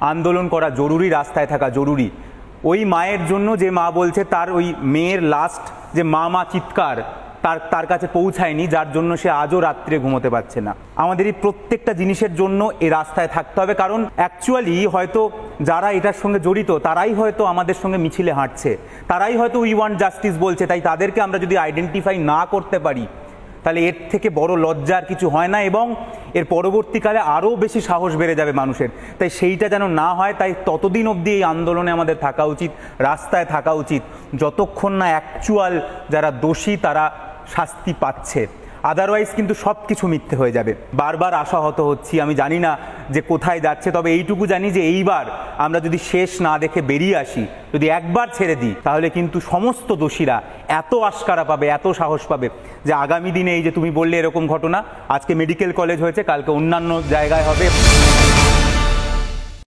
আন্দোলন করা জরুরি, রাস্তায় থাকা জরুরি। ওই মায়ের জন্য যে মা বলছে তার ওই মেয়ের লাস্ট যে মা চিৎকার তার কাছে পৌঁছায়নি, যার জন্য সে আজও রাত্রে ঘুমোতে পারছে না। আমাদের এই প্রত্যেকটা জিনিসের জন্য এই রাস্তায় থাকতে হবে, কারণ অ্যাকচুয়ালি হয়তো যারা এটার সঙ্গে জড়িত তারাই হয়তো আমাদের সঙ্গে মিছিলে হাঁটছে, তারাই হয়তো উই ওয়ান্ট জাস্টিস বলছে। তাই তাদেরকে আমরা যদি আইডেন্টিফাই না করতে পারি তাহলে এর থেকে বড় লজ্জার কিছু হয় না, এবং এর পরবর্তীকালে আরও বেশি সাহস বেড়ে যাবে মানুষের। তাই সেইটা যেন না হয়, তাই ততদিন অবধি এই আন্দোলনে আমাদের থাকা উচিত, রাস্তায় থাকা উচিত, যতক্ষণ না অ্যাকচুয়াল যারা দোষী তারা শাস্তি পাচ্ছে। আদারওয়াইজ কিন্তু সব কিছু মিথ্যে হয়ে যাবে। বারবার আশাহত হচ্ছি, আমি জানি না যে কোথায় যাচ্ছে, তবে এইটুকু জানি যে এইবার আমরা যদি শেষ না দেখে বেরিয়ে আসি, যদি একবার ছেড়ে দিই, তাহলে কিন্তু সমস্ত দোষীরা এত আশকারা পাবে, এত সাহস পাবে যে আগামী দিনে এই যে তুমি বললে এরকম ঘটনা, আজকে মেডিকেল কলেজ হয়েছে, কালকে অন্যান্য জায়গায় হবে।